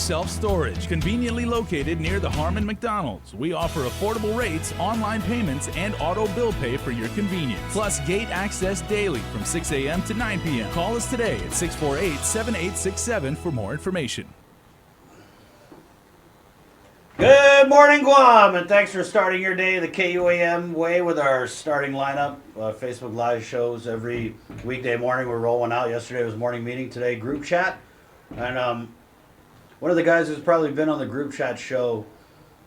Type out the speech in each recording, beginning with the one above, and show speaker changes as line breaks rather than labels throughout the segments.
Self-storage, conveniently located near the Harmon McDonald's. We offer affordable rates, online payments, and auto bill pay for your convenience. Plus gate access daily from 6 a.m. to 9 p.m. Call us today at 648-7867 for more information.
Good morning, Guam, and thanks for starting your day the KUAM way with our starting lineup. Facebook Live shows every weekday morning. We're rolling out. Yesterday was morning meeting. Today, GroupChat. And one of the guys who's probably been on the GroupChat show,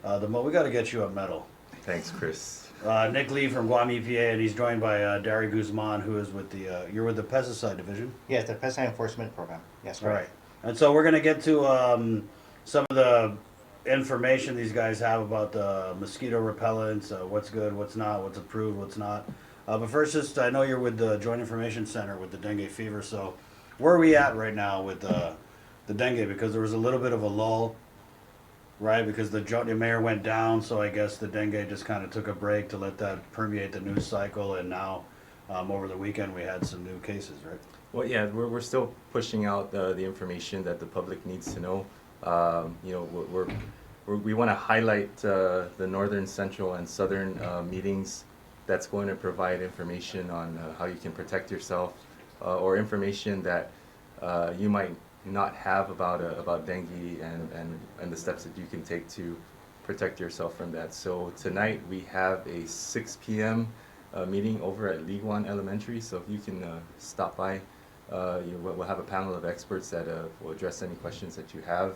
we got to get you a medal.
Thanks, Chris.
Nick Lee from Guam EPA, and he's joined by Dari Guzman, who is with you're with the pesticide division?
Yes, the pesticide enforcement program. Yes, right.
All right. And so we're going to get to some of the information these guys have about the mosquito repellents, what's good, what's not, what's approved, what's not. But first, I know you're with the Joint Information Center with the dengue fever. So where are we at right now with the dengue? Because there was a little bit of a lull, right? Because the mayor went down, so I guess the dengue just kind of took a break to let that permeate the news cycle. And now over the weekend we had some new cases, right?
Well, yeah, we're still pushing out the information that the public needs to know. We want to highlight the northern, central, and southern meetings. That's going to provide information on how you can protect yourself, or information that you might not have about dengue and the steps that you can take to protect yourself from that. So tonight we have a 6 p.m. Meeting over at Liguan Elementary. So if you can stop by, we'll have a panel of experts that will address any questions that you have.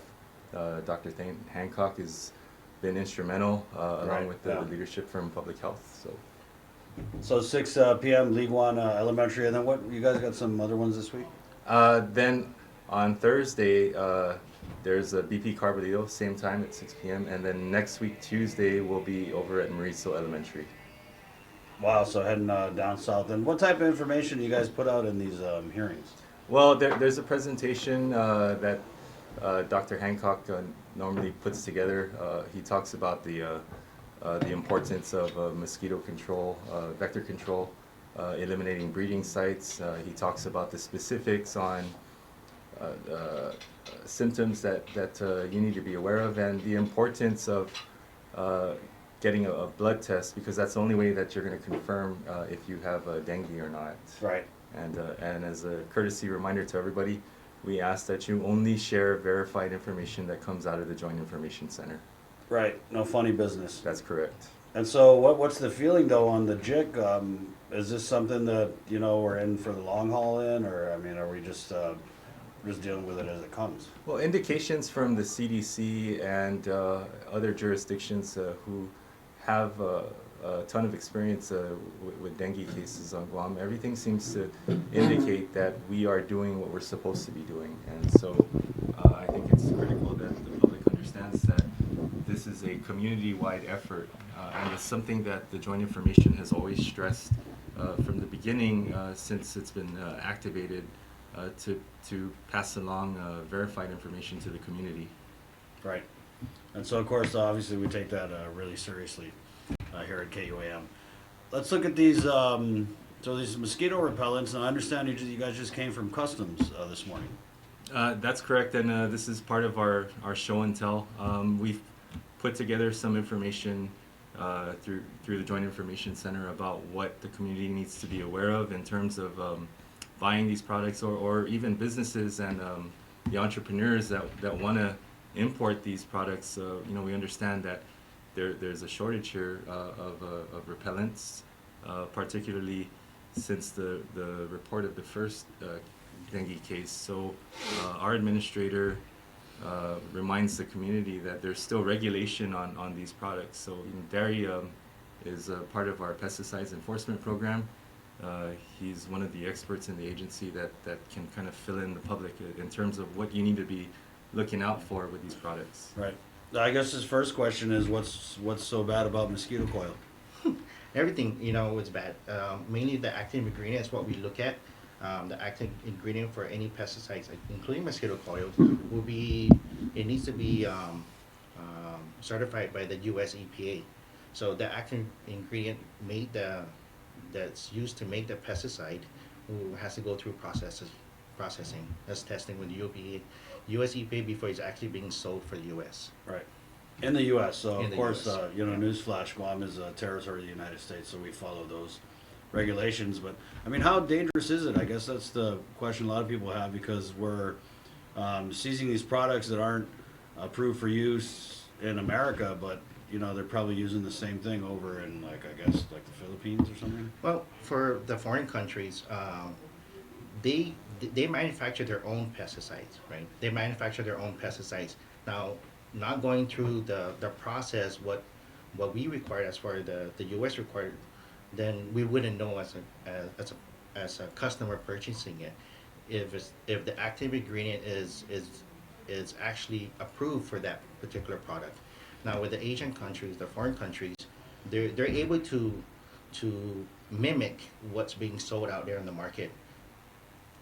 Dr. Hancock has been instrumental, along with the leadership from Public Health.
So 6 p.m. Liguan Elementary, and then what? You guys got some other ones this week?
Then on Thursday, there's a BP Carbolito, same time at 6 p.m. And then next week, Tuesday, we'll be over at Mauricio Elementary.
Wow, so heading down south. And what type of information do you guys put out in these hearings?
Well, there's a presentation that Dr. Hancock normally puts together. He talks about the importance of mosquito control, vector control, eliminating breeding sites. He talks about the specifics on symptoms that you need to be aware of, and the importance of getting a blood test, because that's the only way that you're going to confirm if you have dengue or not.
Right.
And as a courtesy reminder to everybody, we ask that you only share verified information that comes out of the Joint Information Center.
Right. No funny business.
That's correct.
And so what's the feeling, though, on the JIC? Is this something that, we're in for the long haul in, or, are we just dealing with it as it comes?
Well, indications from the CDC and other jurisdictions who have a ton of experience with dengue cases on Guam, everything seems to indicate that we are doing what we're supposed to be doing. And so I think it's critical that the public understands that this is a community-wide effort, and it's something that the Joint Information has always stressed from the beginning, since it's been activated, to pass along verified information to the community.
Right. And so, of course, obviously we take that really seriously here at KUAM. Let's look at these these mosquito repellents, and I understand you guys just came from Customs this morning.
That's correct, and this is part of our show and tell. We've put together some information through the Joint Information Center about what the community needs to be aware of in terms of buying these products, or even businesses and the entrepreneurs that want to import these products. We understand that there's a shortage here of repellents, particularly since the report of the first dengue case. So our administrator reminds the community that there's still regulation on these products. So Dari is part of our pesticides enforcement program. He's one of the experts in the agency that can kind of fill in the public in terms of what you need to be looking out for with these products.
Right. I guess his first question is, what's so bad about mosquito coil?
Everything, is bad. Mainly the active ingredient is what we look at. The active ingredient for any pesticides, including mosquito coils, it needs to be certified by the U.S. EPA. So the active ingredient that's used to make the pesticide has to go through processing. That's testing with the US EPA before it's actually being sold for the US.
Right. In the U.S., so
In
of
the
course,
US,
you know,
yeah.
newsflash, Guam is a territory of the United States, so we follow those regulations. But I mean, how dangerous is it? I guess that's the question a lot of people have, because we're seizing these products that aren't approved for use in America, but you know, they're probably using the same thing over in, like, I guess, like the Philippines or something.
Well, for the foreign countries, they they manufacture their own pesticides, right? They manufacture their own pesticides. Now, not going through the process, what we require as far as the U.S. required, then we wouldn't know as a customer purchasing it if the active ingredient is actually approved for that particular product. Now, with the Asian countries, the foreign countries, they're able to mimic what's being sold out there in the market.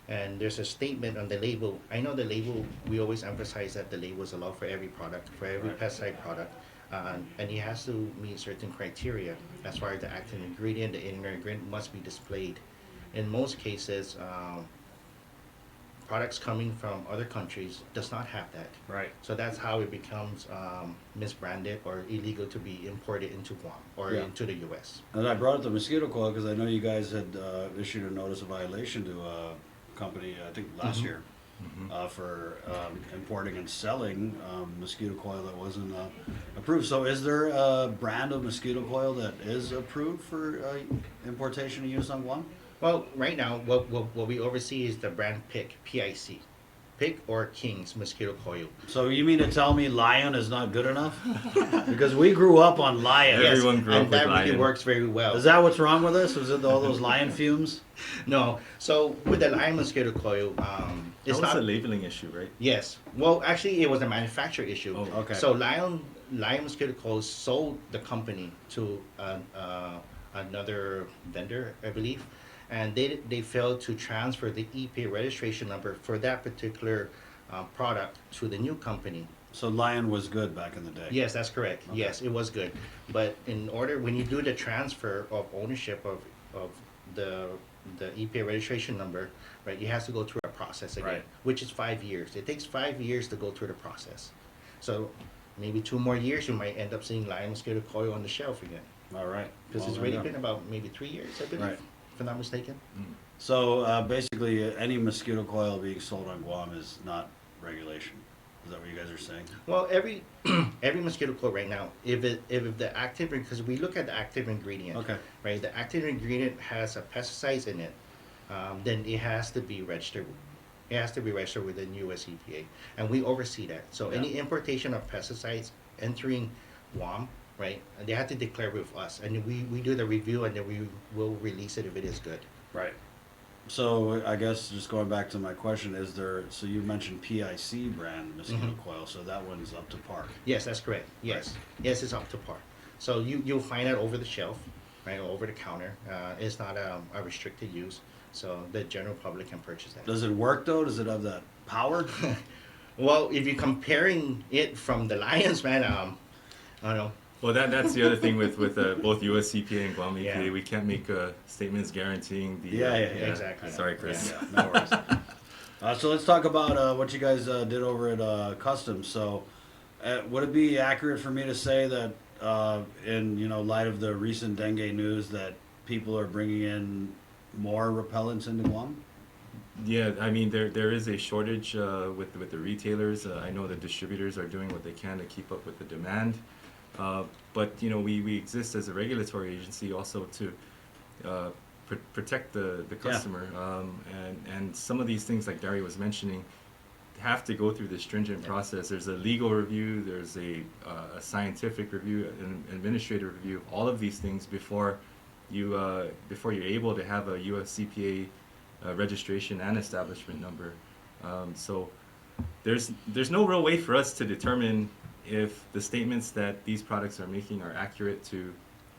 And there's a statement on the label. I know the label, we always emphasize that the label is allowed for every product, for every
Right.
pesticide product. And it has to meet certain criteria as far as the active ingredient, the ingredient must be displayed. In most cases, products coming from other countries does not have that.
Right.
So that's how it becomes misbranded or illegal to be imported into Guam or
Yeah.
into the U.S.
And I brought up the mosquito coil because I know you guys had issued a notice of violation to a company, I think last
Mhm.
year, for importing and selling mosquito coil that wasn't approved. So is there a brand of mosquito coil that is approved for importation and use on Guam?
Well, right now, what we oversee is the brand PIC, Pick or King's mosquito coil.
So you mean to tell me Lion is not good enough? Because we grew up on Lion.
Yes. Everyone grew up
and that
with
really
Lion.
works very well.
Is that what's wrong with us? Was it all those Lion fumes?
No, so with the Lion mosquito coil,
That
it's
was
not.
a labeling issue, right?
Yes. Well, actually, it was a manufacturer issue.
Oh,
okay.
So Lion Mosquito Coil sold the company to another vendor, I believe, and they failed to transfer the EPA registration number for that particular product to the new company.
So Lion was good back in the day.
Yes, that's correct.
Okay.
Yes, it was good, but in order when you do the transfer of ownership of the EPA registration number, right, you have to go through a process again,
Right.
which is 5 years. It takes 5 years to go through the process. So maybe 2 more years, you might end up seeing Lion Mosquito Coil on the shelf again.
All right.
Because
Well,
it's
there
already
you go.
been about maybe 3 years, I believe,
Right.
if I'm not mistaken.
So basically, any mosquito coil being sold on Guam is not regulation. Is that what you guys are saying?
Well, every every mosquito coil right now, if the active, because we look at the active ingredient,
Okay.
right? The active ingredient has a pesticides in it, then it has to be registered. It has to be registered with the U.S. EPA, and we oversee that. So
Yeah.
any importation of pesticides entering Guam, right? And they have to declare with us, and we do the review, and then we will release it if it is good.
Right. So I guess just going back to my question, is there? So you mentioned PIC brand mosquito
Mhm.
coil, so that one's up to par.
Yes, that's correct. Yes,
Right.
yes, it's up to par. So you'll find it over the shelf, right, or over the counter. It's not a restricted use, so the general public can purchase that.
Does it work though? Does it have that power?
Well, if you're comparing it from the Lions, man, I don't know.
Well, that's the other thing with both US EPA and Guam EPA.
Yeah.
We can't make statements guaranteeing the.
Yeah,
exactly.
Sorry, Chris.
Yeah, no worries. So let's talk about what you guys did over at Customs. So, would it be accurate for me to say that, in light of the recent dengue news, that people are bringing in more repellents into Guam?
Yeah, I mean there is a shortage with the retailers. I know the distributors are doing what they can to keep up with the demand, but we exist as a regulatory agency also to protect the customer. And some of these things, like Gary was mentioning, have to go through the stringent process. There's a legal review, there's a scientific review, an administrative review of all of these things before you're able to have a US CPA registration and establishment number. So there's no real way for us to determine if the statements that these products are making are accurate to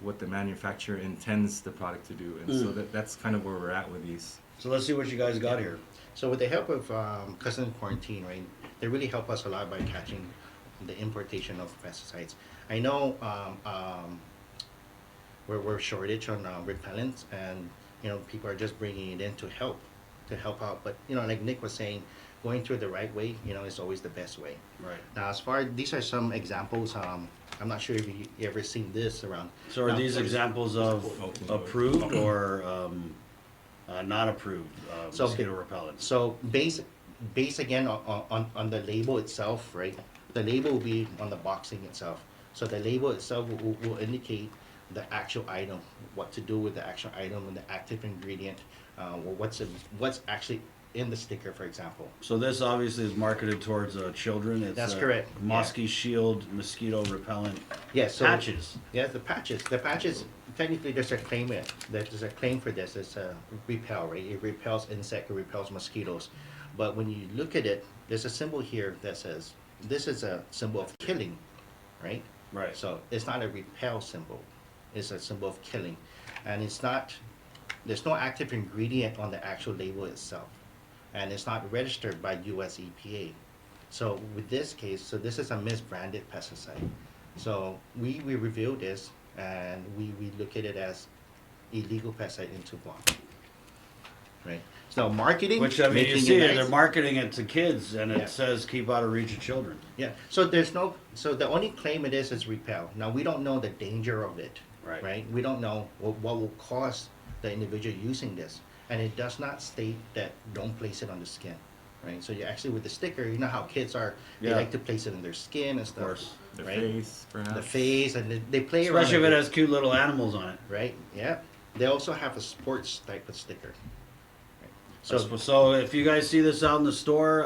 what the manufacturer intends the product to do, and so that's kind of where we're at with these.
So let's see what you guys got here.
So with the help of Customs Quarantine, right, they really help us a lot by catching the importation of pesticides. I know we're shortage on repellents, and people are just bringing it in to help to help out. But you know, like Nick was saying, going through the right way, you know, is always the best way.
Right.
Now, as far these are some examples. I'm not sure if you ever seen this around.
So are
Now,
these examples of approved or not approved
So-
mosquito repellents?
So base again on the label itself, right? The label will be on the boxing itself. So the label itself will indicate the actual item, what to do with the actual item and the active ingredient, or what's actually in the sticker, for example.
So this obviously is marketed towards children. It's
That's correct.
Mosquito Shield mosquito repellent
Yes. So,
patches.
Yeah, the patches. The patches. Technically, there's a claim. There's a claim for this. It's a repel, right? It repels insect. It repels mosquitoes. But when you look at it, there's a symbol here that says this is a symbol of killing, right?
Right.
So it's not a repel symbol. It's a symbol of killing, and it's not. There's no active ingredient on the actual label itself, and it's not registered by U.S. EPA. So with this case, so this is a misbranded pesticide. So we reviewed this, and we look at it as illegal pesticide into Guam. Right. So marketing,
Which I mean, you
making
see,
it nice.
they're marketing it to kids, and it
Yeah.
says keep out of reach of children.
Yeah. So there's no. So the only claim it is repel. Now we don't know the danger of it.
Right.
Right. We don't know what will cause the individual using this, and it does not state that don't place it on the skin. Right. So you actually with the sticker, you know how kids are. They
Yeah.
like to place it in their skin and stuff.
course.
The
right?
face, perhaps.
The face, and they play around.
Especially if
with
it has cute little animals on it.
Right. Yeah. They also have a sports type of sticker. Right.
So if you guys see this out in the store,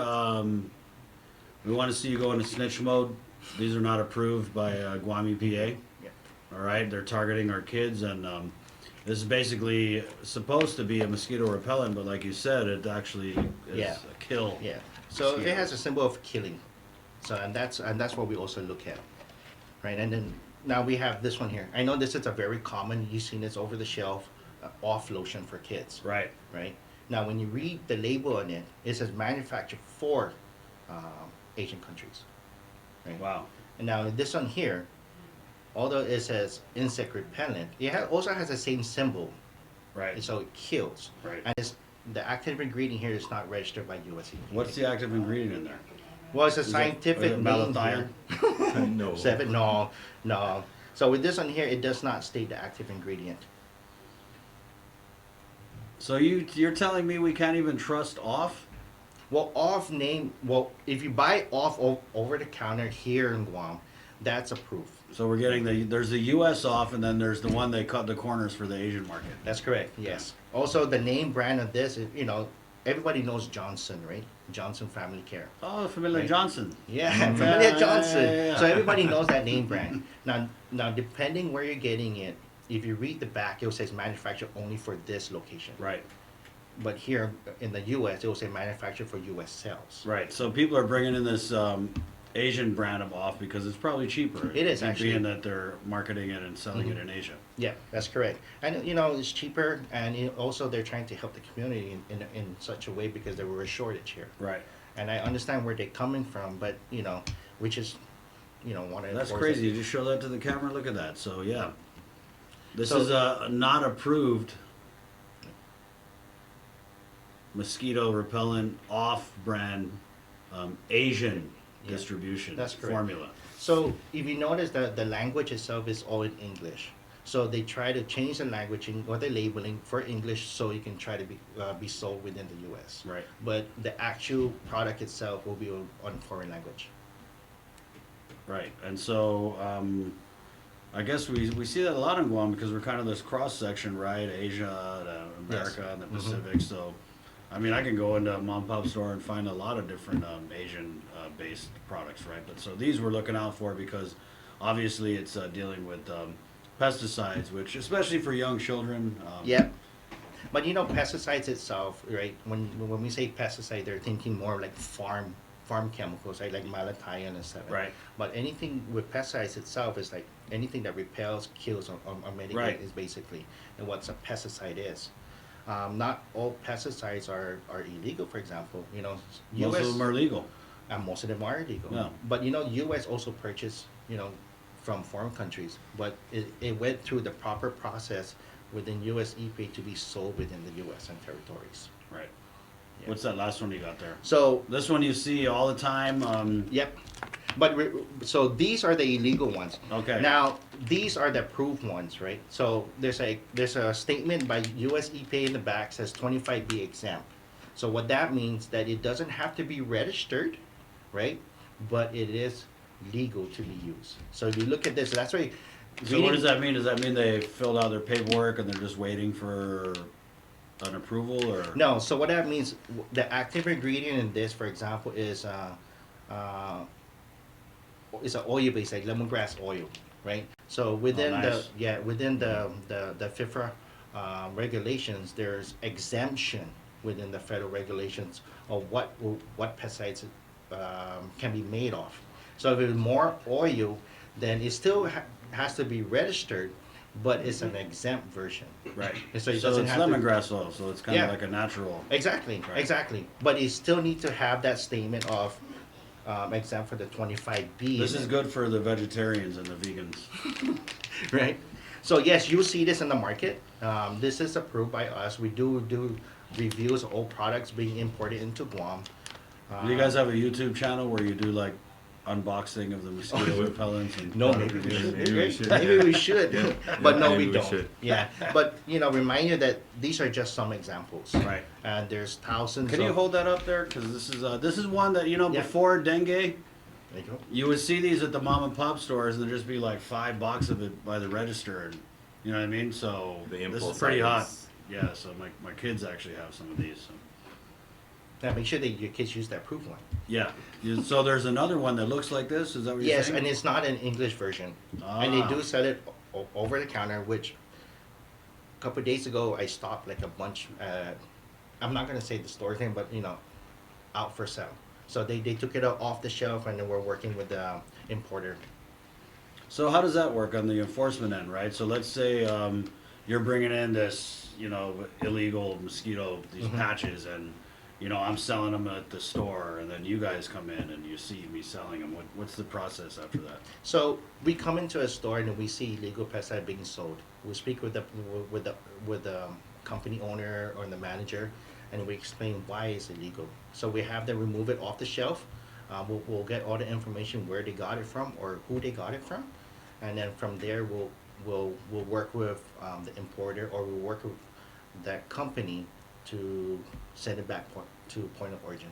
we want to see you go into snitch mode. These are not approved by Guam EPA.
Yeah.
All right, they're targeting our kids, and this is basically supposed to be a mosquito repellent, but like you said, it actually is
Yeah.
a kill.
Yeah. So it
Mosquito.
has a symbol of killing. So and that's what we also look at, right? And then now we have this one here. I know this is a very common. You've seen this over the shelf, off lotion for kids,
Right.
right? Now when you read the label on it, it says manufactured for Asian countries. Right?
Wow.
And now this one here, although it says insect repellent, it also has the same symbol,
Right.
so it kills.
Right.
And the active ingredient here is not registered by US EPA.
What's the active ingredient in there?
Well, it's a
Is it-
scientific
is it
name
malathion?
here.
No.
No. So with this one here, it does not state the active ingredient.
So you're telling me we can't even trust off?
Well, if you buy off over the counter here in Guam, that's approved.
So we're getting there's the U.S. off, and then there's the one they cut the corners for the Asian market.
That's correct. Yes. Also, the name brand of this is, everybody knows Johnson, right? Johnson Family Care.
Oh, Familiar
Right.
Johnson.
Yeah, Familiar Johnson.
yeah.
So everybody knows that name brand. Now, depending where you're getting it, if you read the back, it will say manufactured only for this location.
Right.
But here in the U.S., it will say manufactured for U.S. sales.
Right. So people are bringing in this Asian brand of off because it's probably cheaper.
It is, actually.
being that they're marketing it and selling it in Asia.
Yeah, that's correct. And it's cheaper, and also they're trying to help the community in such a way because there were a shortage here.
Right.
And I understand where they're coming from, but we just want to.
That's crazy. You just show that to the camera. Look at that. So yeah, this
So-
is a not approved mosquito repellent off-brand Asian
Yeah,
distribution
that's correct.
formula.
So if you notice that the language itself is all in English, so they try to change the languaging or the labeling for English so you can try to be sold within the U.S.
Right.
But the actual product itself will be on foreign language.
Right. And so I guess we see that a lot in Guam because we're kind of this cross section, right? Asia, America,
Yes.
and the
Mhm.
Pacific. So I mean, I can go into a mom and pop store and find a lot of different Asian based products, right? But so these we're looking out for because obviously it's dealing with pesticides, which especially for young children.
Yeah. But pesticides itself, right? When we say pesticide, they're thinking more like farm chemicals, right? Like malathion and stuff.
Right.
But anything with pesticides itself is like anything that repels, kills, or mitigates
Right.
is basically and what a pesticide is. Not all pesticides are illegal. For example,
Most of them are legal.
and most of them are illegal.
Yeah.
But U.S. also purchased from foreign countries, but it went through the proper process within U.S. EPA to be sold within the U.S. and territories.
Right.
Yeah.
What's that last one you got there?
So
This one you see all the time.
yep. But so these are the illegal ones.
Okay.
Now these are the approved ones, right? So there's a statement by U.S. EPA in the back says 25B exempt. So what that means that it doesn't have to be registered, right? But it is legal to be used. So if you look at this, that's why.
So what does that mean? Does that mean they filled out their paperwork and they're just waiting for an approval, or?
No. So what that means, the active ingredient in this, for example, is it's an oil based, like lemongrass oil, right? So within
nice.
within the FIFRA regulations, there's exemption within the federal regulations of what pesticides can be made of. So if it's more oil, then it still has to be registered, but it's an exempt version.
Right.
And
So
it
it's
doesn't have to-
lemongrass oil, so it's kind of
Yeah.
like a natural.
Exactly,
Right.
exactly. But you still need to have that statement of exempt for the 25B.
This is good for the vegetarians and the vegans.
Right? So yes, you see this in the market. This is approved by us. We do reviews of all products being imported into Guam.
Do you guys have a YouTube channel where you do like unboxing of the mosquito
Oh,
repellents? And
No,
product
maybe we
reviews?
should.
Maybe we should,
Maybe
yeah.
we should.
Yeah,
But no,
maybe
we
we
don't.
should.
Yeah. But you know, remind you that these are just some examples.
Right.
And there's thousands.
Can you
of,
hold that up there? Because this is one that, you know,
Yeah.
before dengue,
There you go.
you would see these at the mom and pop stores, and there'd just be like 5 boxes of it by the register, and you know what I mean. So
The
this
impulse
is pretty hot.
items.
Yeah. So my kids actually have some of these. So.
Yeah, make sure that your kids use that approved one.
Yeah. So there's another one that looks like this. Is that what you're
Yes,
saying?
and it's not an English version. And they
Ah.
do sell it over the counter, which a couple of days ago I stopped like a bunch. I'm not gonna say the store name, but you know, out for sale. So they took it off the shelf and they were working with the importer.
So how does that work on the enforcement end, right? So let's say you're bringing in this, you know, illegal mosquito, these patches, and you know I'm selling them at the store, and then you guys come in and you see me selling them. What's the process after that?
So we come into a store and we see illegal pesticide being sold. We speak with the company owner or the manager, and we explain why it's illegal. So we have them remove it off the shelf. We'll get all the information where they got it from or who they got it from, and then from there we'll work with the importer or we'll work with that company to send it back to point of origin.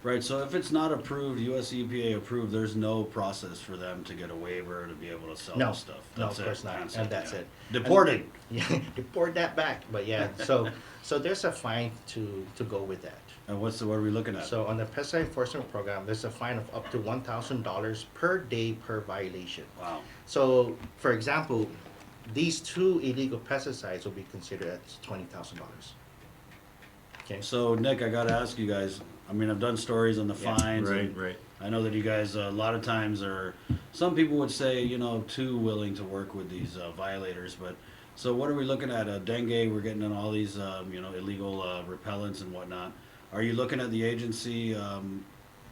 Right. So if it's not approved, US EPA approved, there's no process for them to get a waiver to be able to sell
No,
this stuff.
no,
That's
of course not,
That's
and that's it.
Deported.
Yeah, deport that back. But yeah, so there's a fine to go with that.
And what are we looking at?
So on the pesticide enforcement program, there's a fine of up to $1,000 per day per violation.
Wow.
So, for example, these 2 illegal pesticides will be considered at $20,000. Okay.
So Nick, I got to ask you guys. I mean, I've done stories on the
Yeah,
fines.
Right,
and
right.
I know that you guys a lot of times are. Some people would say, you know, too willing to work with these violators. But so what are we looking at? Dengue. We're getting in all these, you know, illegal repellents and whatnot. Are you looking at the agency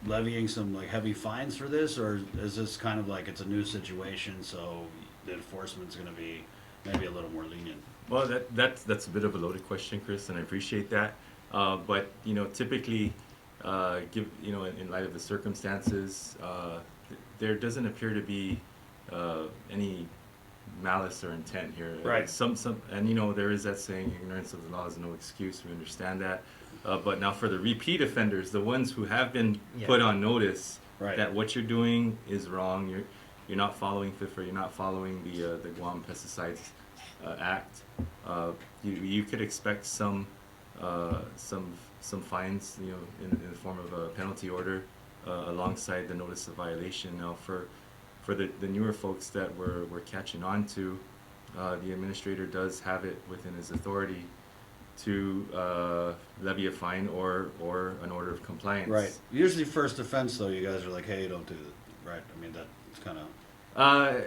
levying some like heavy fines for this, or is this kind of like it's a new situation, so the enforcement's going to be maybe a little more lenient?
Well, that's a bit of a loaded question, Chris, and I appreciate that. But you know, typically, in light of the circumstances, there doesn't appear to be any malice or intent here.
Right.
And you know, there is that saying, "Ignorance of the law is no excuse." We understand that. But now, for the repeat offenders, the ones who have been
Yeah.
put on notice
Right.
that what you're doing is wrong, you're not following FIFRA, you're not following the Guam Pesticides Act. You could expect some fines, you know, in the form of a penalty order alongside the notice of violation. Now, for the newer folks that we're catching on to, the administrator does have it within his authority to levy a fine or an order of compliance.
Right. Usually, first offense though, you guys are like, hey, don't do that. Right. I mean, that's kind of.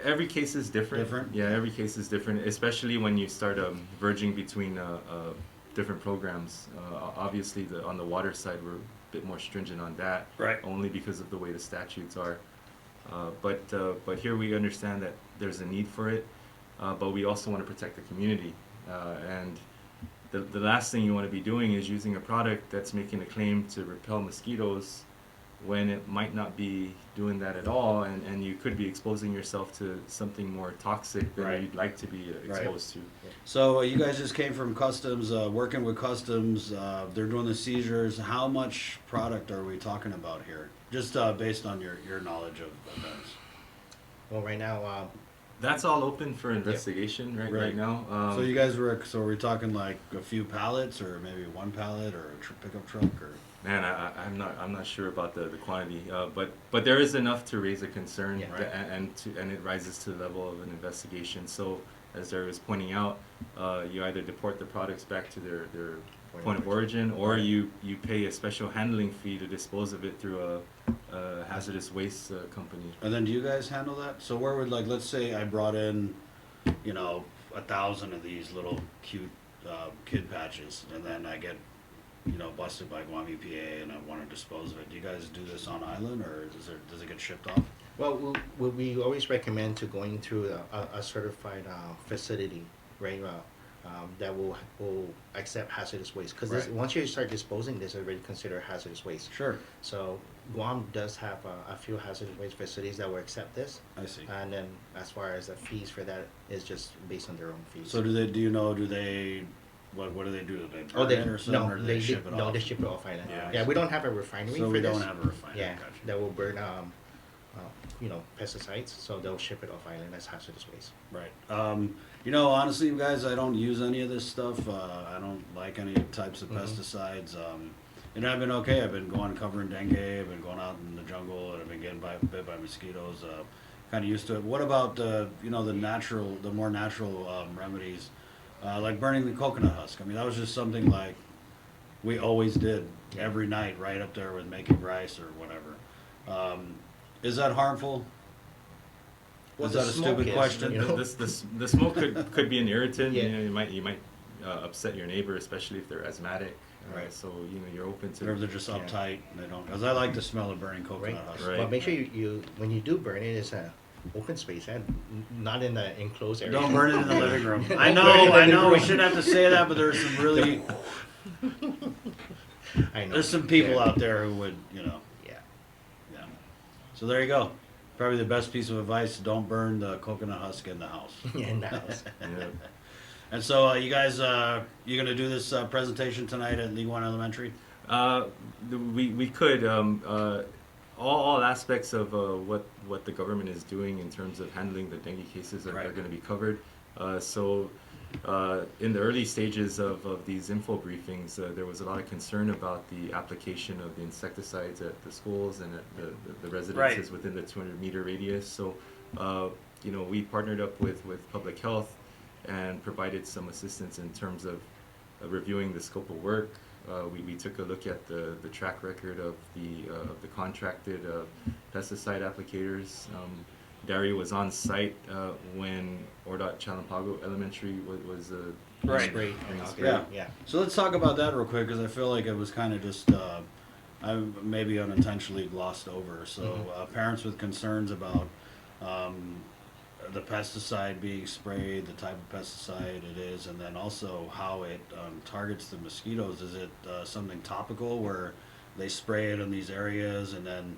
Every case is different.
Different?
Yeah, every case is different, especially when you start verging between different programs. Obviously, on the water side, we're a bit more stringent on that.
Right.
Only because of the way the statutes are. But here we understand that there's a need for it, but we also want to protect the community. And the last thing you want to be doing is using a product that's making a claim to repel mosquitoes when it might not be doing that at all, and you could be exposing yourself to something more toxic than
Right.
you'd like to be exposed to.
So you guys just came from customs, working with customs. They're doing the seizures. How much product are we talking about here? Just based on your knowledge of events.
Well, right now,
That's all open for investigation right now.
So you guys were we talking like a few pallets, or maybe one pallet, or a pickup truck, or?
Man, I'm not sure about the quantity, but there is enough to raise a concern,
Yeah.
Right.
and it rises to the level of an investigation. So, as Derek was pointing out, you either deport the products back to their point of origin, or
Right.
you pay a special handling fee to dispose of it through a hazardous waste company.
And then do you guys handle that? So where would, like, let's say I brought in, 1,000 of these little cute kid patches, and then I get, busted by Guam EPA, and I want to dispose of it. Do you guys do this on island, or does it get shipped off?
well, we always recommend to going through a certified facility, right? That will accept hazardous waste, because
Right.
once you start disposing, this is already considered hazardous waste.
Sure,
So Guam does have a few hazardous waste facilities that will accept this,
I see.
and then as far as the fees for that is just based on their own fees.
So do they? What do they do? Do they
Oh,
burn
they
it or something, or do they ship it
no,
off?
they ship it off island.
Yeah.
Yeah, we don't have a refinery
So
for
we
this.
don't have a refinery.
Yeah,
Gotcha.
that will burn pesticides, so they'll ship it off island as hazardous waste.
Right. Honestly, you guys, I don't use any of this stuff. I don't like any types of
Mhm.
pesticides. I've been okay. I've been going covering dengue. I've been going out in the jungle, and I've been getting bit by mosquitoes. Kind of used to it. What about the more natural remedies, like burning the coconut husk? I mean, that was just something like we always did every night, right up there with making rice or whatever. Is that harmful?
Well,
Is
the
that a
smoke
stupid
is,
question?
you know?
The smoke could be an irritant.
Yeah.
You might upset your neighbor, especially if they're asthmatic.
Right.
So you're open to.
Or if they're just
Yeah.
uptight and they don't, because I like the smell of burning coconut
Right.
husk.
Right.
But make sure you when you do burn it, it's a open space and not in the enclosed area.
Don't burn it in the living room.
Don't
I
burn it in the
know,
living
we
room.
shouldn't have to say that, but there's some really,
I know.
there's some people
Yeah.
out there who would,
Yeah.
yeah. So there you go. Probably the best piece of advice: don't burn the coconut husk in the house.
In the house.
Yeah.
And so, you guys, you gonna do this presentation tonight at League One Elementary?
We could all aspects of what the government is doing in terms of handling the dengue cases are
Right.
going to be covered. In the early stages of these info briefings, there was a lot of concern about the application of the insecticides at the schools and at the residences within the 200-meter radius. So, we partnered up with Public Health and provided some assistance in terms of reviewing the scope of work. We took a look at the track record of the contracted pesticide applicators. Dario was on site when ORDOT Chalampago Elementary was
Right.
Great.
Yeah.
Yeah.
So let's talk about that real quick, because I feel like it was kind of just, I maybe unintentionally glossed over. So parents with concerns about the pesticide being sprayed, the type of pesticide it is, and then also how it targets the mosquitoes. Is it something topical where they spray it in these areas and then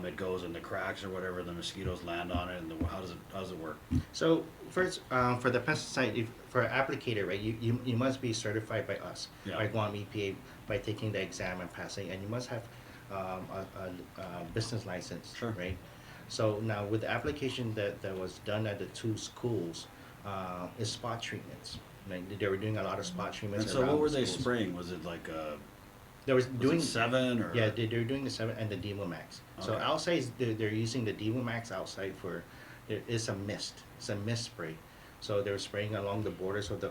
it goes in the cracks or whatever, the mosquitoes land on it, and how does it work?
So first, for the pesticide, for applicator, right, you must be certified by us,
Yeah.
by Guam EPA, by taking the exam and passing, and you must have a business license,
Sure.
right? So now with the application that was done at the two schools, is spot treatments. Like they were doing a lot of spot treatments.
And so
around
what were
the
they
schools.
spraying? Was it like
They was
was
doing
it 7 or?
Yeah, they're doing the 7 and the Demo Max. So
Okay.
outside, they're using the Demo Max outside for, it is a mist. It's a mist spray. So they're spraying along the borders of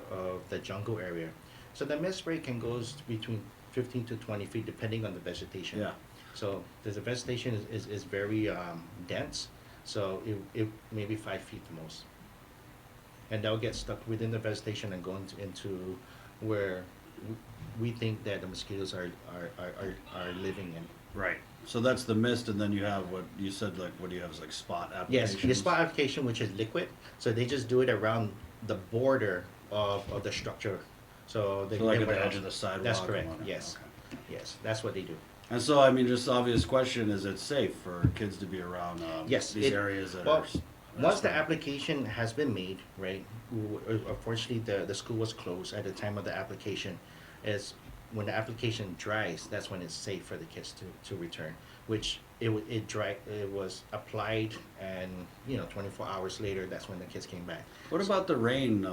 the jungle area. So the mist spray can go between 15 to 20 feet depending on the vegetation.
Yeah.
So the vegetation is very dense. So it maybe 5 feet the most. And they'll get stuck within the vegetation and go into where we think that the mosquitoes are living in.
Right. So that's the mist, and then you have what you said, like, what do you have, is like spot
Yes,
applications?
the spot application, which is liquid, so they just do it around the border of the structure So they
So like
they
at the
went
edge
out.
of the sidewalk?
That's
and
correct,
whatnot.
yes.
Okay.
Yes, that's what they do.
And so, I mean, just obvious question, is it safe for kids to be around
Yes,
these areas that
well,
are...
once the application has been made, right, unfortunately, the school was closed at the time of the application. Is when the application dries, that's when it's safe for the kids to return, which it was applied, and, 24 hours later, that's when the kids came back.
What about the rain?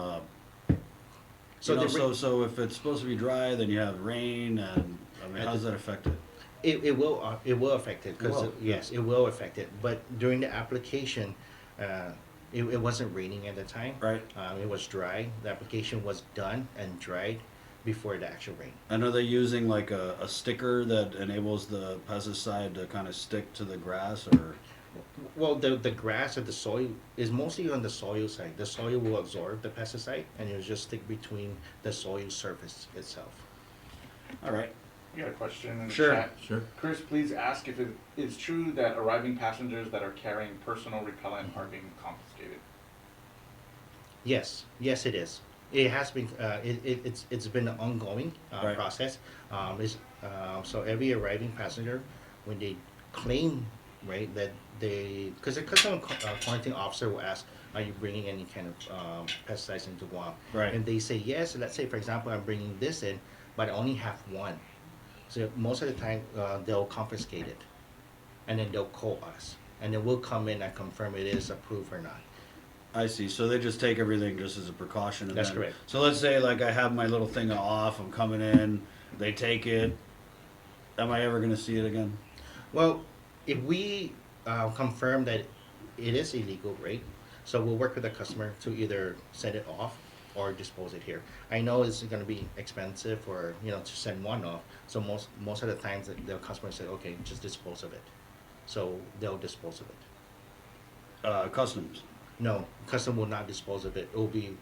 So
So if it's supposed to be dry, then you have rain, and, I mean, how does that affect it?
It will affect it,
It will,
because, yes, it will affect it, but during the application, it wasn't raining at the time.
Right.
It was dry, the application was done and dried before the actual rain.
And are they using like a sticker that enables the pesticide to kind of stick to the grass, or?
Well, the grass or the soil is mostly on the soil side. The soil will absorb the pesticide, and it'll just stick between the soil surface itself.
All right.
I got a question in the
Sure.
chat.
Sure.
Chris, please ask if it is true that arriving passengers that are carrying personal repellent are being confiscated.
Yes, yes, it is. It has been. It's been an ongoing
Right.
process. So every arriving passenger, when they claim, right, that because the customs quarantine officer will ask, "Are you bringing any kind of pesticides into Guam?"
Right.
And they say yes. So let's say, for example, I'm bringing this in, but I only have one. So most of the time, they'll confiscate it, and then they'll call us, and then we'll come in and confirm it is approved or not.
I see. So they just take everything just as a precaution. And
That's
then,
correct.
So let's say like I have my little thing off, I'm coming in, they take it. Am I ever going to see it again?
Well, if we confirm that it is illegal, right? So we'll work with the customer to either send it off or dispose it here. I know it's going to be expensive, or to send one off. So most of the times the customer say, okay, just dispose of it. So they'll dispose of it.
Customs.
No, customer will not dispose of it. It will be,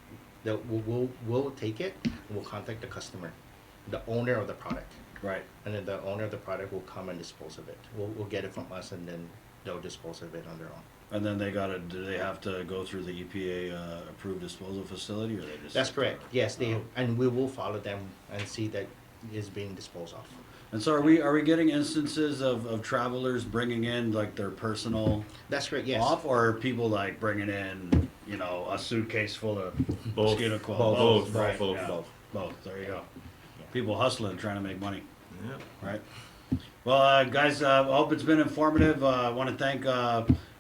we'll take it, and we'll contact the customer, the owner of the product.
Right.
And then the owner of the product will come and dispose of it. We'll get it from us, and then they'll dispose of it on their own.
And then do they have to go through the EPA approved disposal facility, or they just?
That's correct. Yes,
Oh.
and we will follow them and see that it is being disposed of.
And so are we getting instances of travelers bringing in like their personal
That's correct. Yes.
off, or are people like bringing in, a suitcase full of
Both.
mosquito coil?
Both.
Right,
Both.
yeah.
Both.
Both. There you go.
Yeah.
People hustling, trying to make money.
Yeah.
Right. Well, guys, I hope it's been informative. I want to thank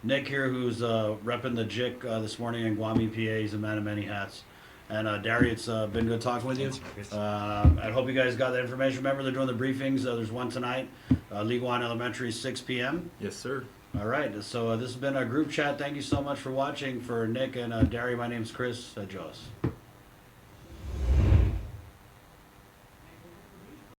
Nick here, who's repping the JIC this morning in Guam EPA. He's a man of many hats. And Dari, it's been good talking with you. I hope you guys got that information. Remember, they're doing the briefings. There's one tonight, Liguan Elementary, 6 p.m.
Yes, sir.
All right. So this has been a group chat. Thank you so much for watching. For Nick and Dari, my name's Chris Joas.